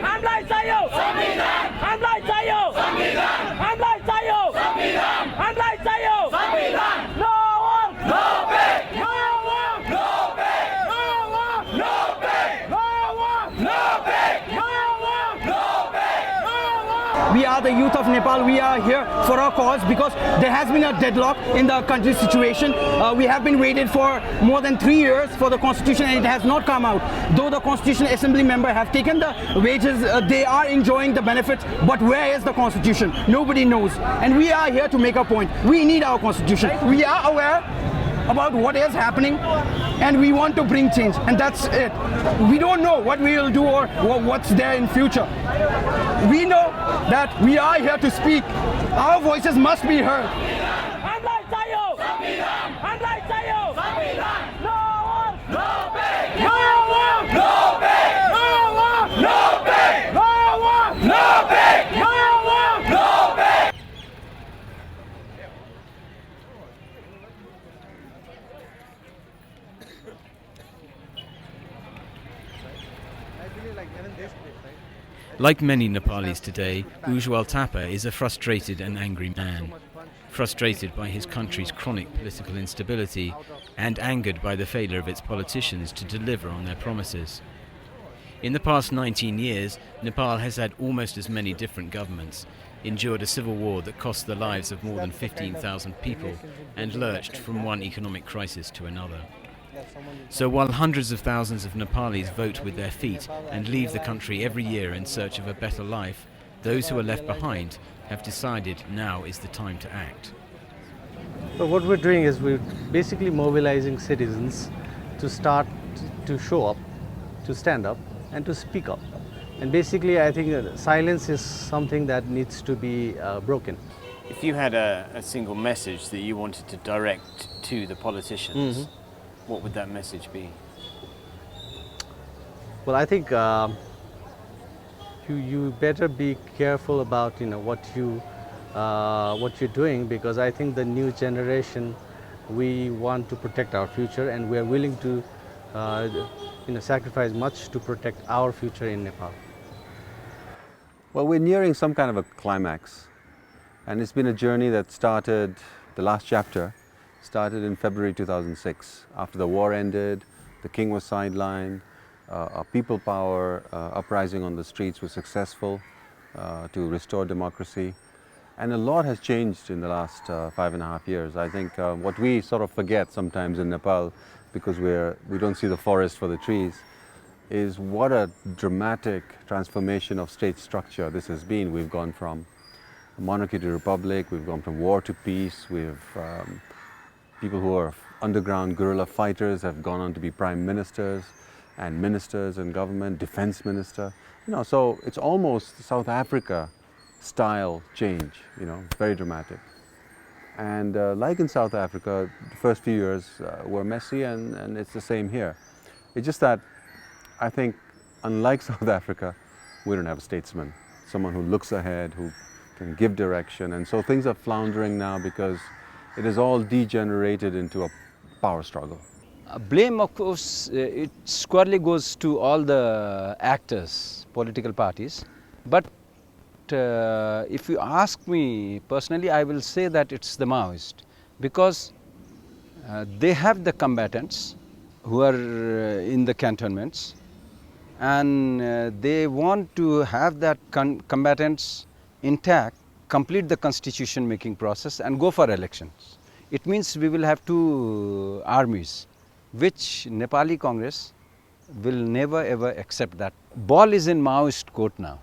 हामीलाई चाहियो संविधान, हामीलाई चाहियो संविधान, हामीलाई चाहियो संविधान, हामीलाई चाहियो संविधान। No war, no pay, no war, no pay, no war, no pay, no war, no pay, no war, no pay, no war. We are the youth of Nepal. We are here for our cause because there has been a deadlock in the country's situation. We have been waited for more than 3 years for the constitution and it has not come out. Though the Constituent Assembly member have taken the wages, they are enjoying the benefits, but where is the constitution? Nobody knows. And we are here to make a point. We need our constitution. We are aware about what is happening and we want to bring change, and that's it. We don't know what we will do or what's there in future. We know that we are here to speak. Our voices must be heard. हामीलाई चाहियो संविधान, हामीलाई चाहियो संविधान। No war, no pay, no war, no pay, no war, no pay, no war, no pay, no war, no पे। Like many Nepalis today, Ujjwal Thapa is a frustrated and angry man. Frustrated by his country's chronic political instability and angered by the failure of its politicians to deliver on their promises. In the past 19 years, Nepal has had almost as many different governments, endured a civil war that cost the lives of more than 15,000 people, and lurched from one economic crisis to another. So while hundreds of thousands of Nepalis vote with their feet and leave the country every year in search of a better life, those who are left behind have decided now is the time to act. So what we're doing is we're basically mobilizing citizens to start to show up, to stand up and to speak up. And basically I think that silence is something that needs to be broken. If you had a single message that you wanted to direct to the politicians, what would that message be? Well, I think you better be careful about what you're doing, because I think the new generation, we want to protect our future and we are willing to sacrifice much to protect our future in Nepal. Well, we're nearing some kind of a climax, and it's been a journey that started, the last chapter started in February 2006. After the war ended, the king was sidelined, a people power uprising on the streets was successful to restore democracy. And a lot has changed in the last 5.5 years. I think what we sort of forget sometimes in Nepal, because we don't see the forest for the trees, is what a dramatic transformation of state structure this has been. We've gone from monarchy to republic, we've gone from war to peace, we've people who are underground guerrilla fighters have gone on to be prime ministers and ministers in government, defense minister. So it's almost South Africa style change, very dramatic. And like in South Africa, the first few years were messy, and it's the same here. It's just that I think, unlike South Africa, we don't have a statesman, someone who looks ahead, who can give direction. And so things are floundering now because it is all degenerated into a power struggle. Blame, of course, it squarely goes to all the actors, political parties. But if you ask me personally, I will say that it's the Maoists, because they have the combatants who are in the cantonments, and they want to have that combatants intact, complete the constitution making process and go for elections. It means we will have two armies, which Nepali Congress will never ever accept that. Ball is in Maoist court now.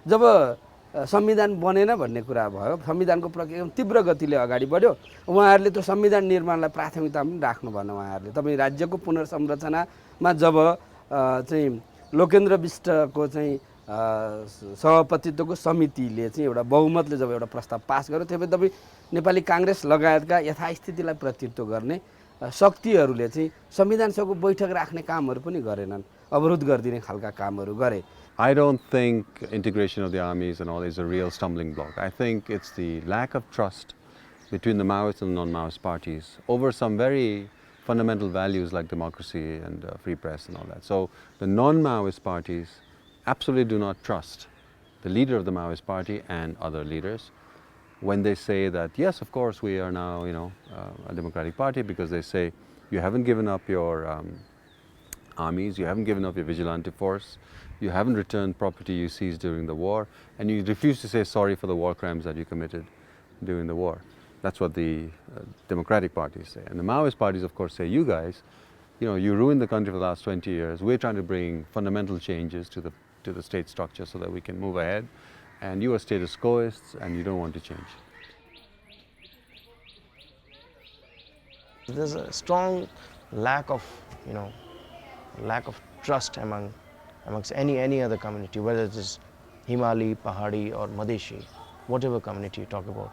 जब संविधान बनेन भन्ने कुरा भयो, संविधानको प्रक्रिया एकदम तीव्र गतिले अगाडि बढ्यो, उहाँहरूले त्यो संविधान निर्माणलाई प्राथमिकता पनि राख्नु भएन। उहाँहरूले तपाईं राज्यको पुनर्संरचनामा जब चाहिँ लोकेन्द्र बिष्टको चाहिँ सभापतित्वको समितिले चाहिँ एउटा बहुमतले जब एउटा प्रस्ताव पास गर्यो, त्यसपछि तपाईं नेपाली कांग्रेस लगायतका यथास्थितिलाई प्रतिनिधित्व गर्ने शक्तिहरूले चाहिँ संविधान सभाको बैठक राख्ने कामहरू पनि गरेनन्, अवरोध गरिदिने खालका कामहरू गरे। I don't think integration of the armies and all is a real stumbling block. I think it's the lack of trust between the Maoist and non-Maoist parties over some very fundamental values like democracy and free press and all that. So the non-Maoist parties absolutely do not trust the leader of the Maoist party and other leaders when they say that, yes, of course, we are now, a democratic party, because they say, you haven't given up your armies, you haven't given up your vigilante force, you haven't returned property you seized during the war, and you refuse to say sorry for the war crimes that you committed during the war. That's what the democratic parties say. And the Maoist parties, of course, say, you guys, you ruined the country for the last 20 years. We're trying to bring fundamental changes to the state structure so that we can move ahead. And you are status quoists and you don't want to change. There's a strong lack of trust amongst any other community, whether it is Himali, Pahadi or Madheshi, whatever community you talk about.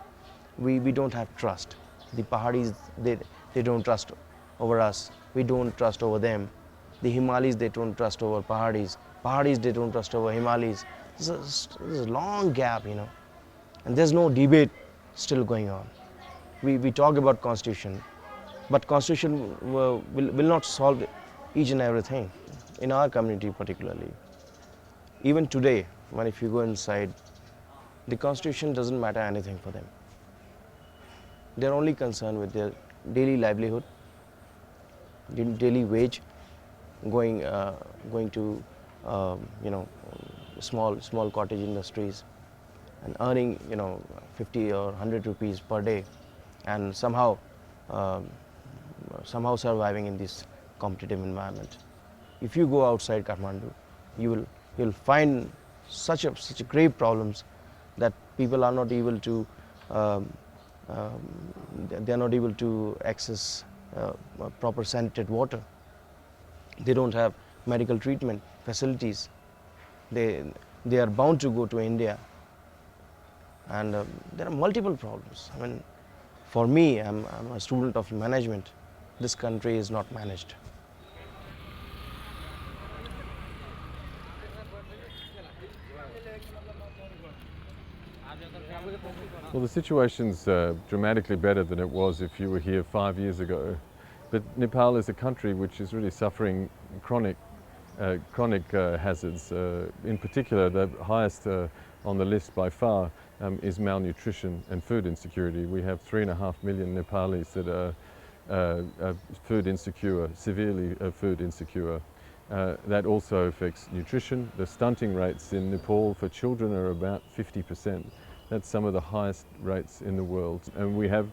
We don't have trust. The Pahadis, they don't trust over us. We don't trust over them. The Himalis, they don't trust over Pahadis. Pahadis, they don't trust over Himalis. There's a long gap, and there's no debate still going on. We talk about constitution, but constitution will not solve each and everything in our community particularly. Even today, if you go inside, the constitution doesn't matter anything for them. They're only concerned with their daily livelihood, daily wage, going to small cottage industries and earning 50 or 100 rupees per day, and somehow surviving in this competitive environment. If you go outside Kathmandu, you'll find such grave problems that people are not able to access proper sanitary water. They don't have medical treatment facilities. They are bound to go to India, and there are multiple problems. For me, I'm a student of management. This country is not managed. Well, the situation's dramatically better than it was if you were here 5 years ago. But Nepal is a country which is really suffering chronic hazards. In particular, the highest on the list by far is malnutrition and food insecurity. We have 3.5 million Nepalis that are food insecure, severely food insecure. That also affects nutrition. The stunting rates in Nepal for children are about 50%. That's some of the highest rates in the world. And we have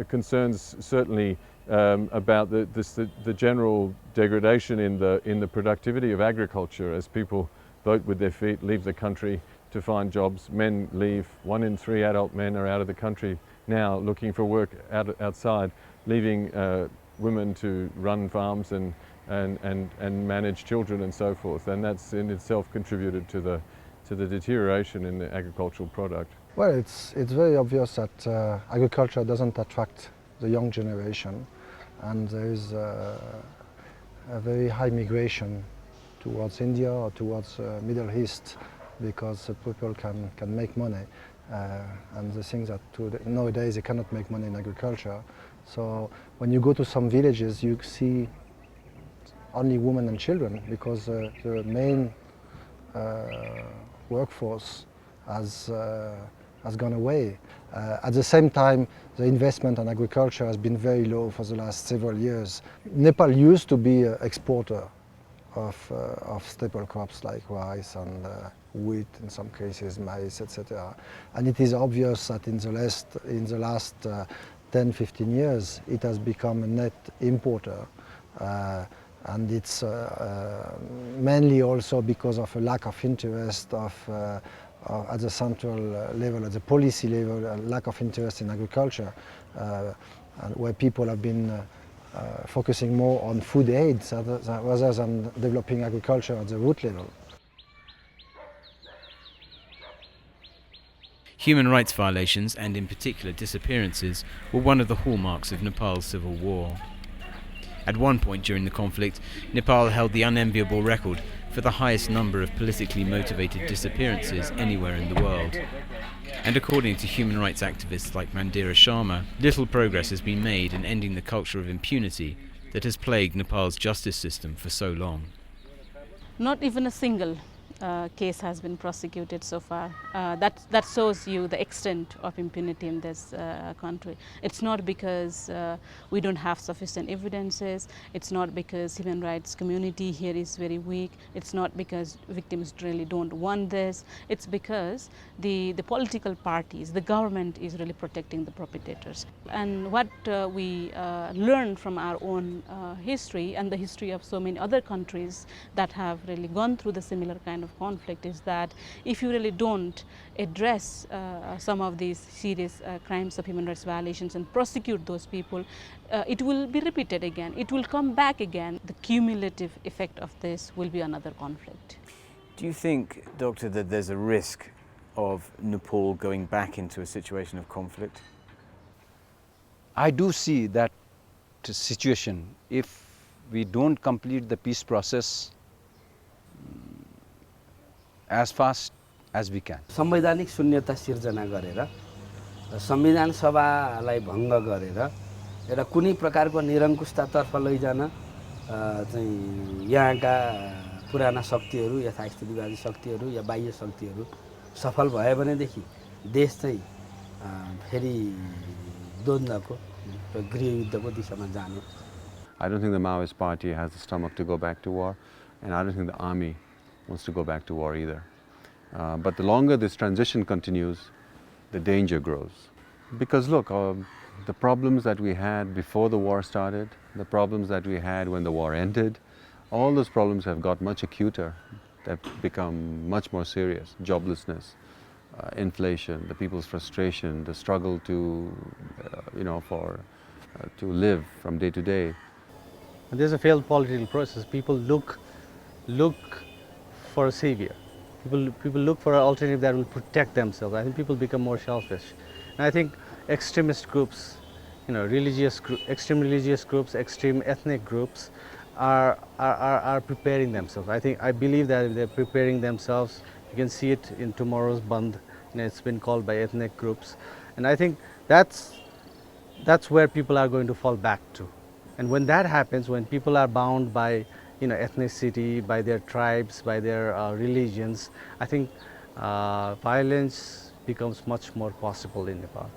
concerns certainly about the general degradation in the productivity of agriculture as people vote with their feet, leave the country to find jobs. Men leave. 1 in 3 adult men are out of the country now looking for work outside, leaving women to run farms and manage children and so forth. And that's in itself contributed to the deterioration in the agricultural product. Well, it's very obvious that agriculture doesn't attract the young generation, and there is a very high migration towards India or towards Middle East because people can make money, and the things that nowadays they cannot make money in agriculture. So when you go to some villages, you see only women and children because the main workforce has gone away. At the same time, the investment in agriculture has been very low for the last several years. Nepal used to be an exporter of staple crops like rice and wheat, in some cases maize, etc. And it is obvious that in the last 10-15 years, it has become a net importer. And it's mainly also because of a lack of interest at the central level, at the policy level, a lack of interest in agriculture, and where people have been focusing more on food aid rather than developing agriculture at the root level. Human rights violations, and in particular disappearances, were one of the hallmarks of Nepal's civil war. At one point during the conflict, Nepal held the unenviable record for the highest number of politically motivated disappearances anywhere in the world. And according to human rights activists like Mandira Sharma, little progress has been made in ending the culture of impunity that has plagued Nepal's justice system for so long. Not even a single case has been prosecuted so far. That shows you the extent of impunity in this country. It's not because we don't have sufficient evidences. It's not because human rights community here is very weak. It's not because victims really don't want this. It's because the political parties, the government is really protecting the perpetrators. And what we learn from our own history and the history of so many other countries that have really gone through the similar kind of conflict is that if you really don't address some of these serious crimes of human rights violations and prosecute those people, it will be repeated again. It will come back again. The cumulative effect of this will be another conflict. Do you think, Doctor, that there's a risk of Nepal going back into a situation of conflict? I do see that situation if we don't complete the peace process as fast as we can. संवैधानिक शून्यता सिर्जना गरेर संविधान सभालाई भङ्ग गरेर एउटा कुनै प्रकारको निरङ्कुशतातर्फ लैजान चाहिँ यहाँका पुराना शक्तिहरू यथास्थितिवादी शक्तिहरू या बाह्य शक्तिहरू सफल भए भनेदेखि देश चाहिँ फेरि द्वन्द्वको गृहयुद्धको दिशामा जाने. I don't think the Maoist party has the stomach to go back to war, and I don't think the army wants to go back to war either. But the longer this transition continues, the danger grows. Because look, the problems that we had before the war started, the problems that we had when the war ended, all those problems have got much acuter. They've become much more serious. Joblessness, inflation, the people's frustration, the struggle to, to live from day to day. There's a failed political process. People look for a savior. People look for an alternative that will protect themselves. I think people become more selfish. And I think extremist groups, extreme religious groups, extreme ethnic groups are preparing themselves. I believe that they're preparing themselves. You can see it in tomorrow's Bandh. It's been called by ethnic groups. And I think that's where people are going to fall back to. And when that happens, when people are bound by ethnicity, by their tribes, by their religions, I think violence becomes much more possible in Nepal.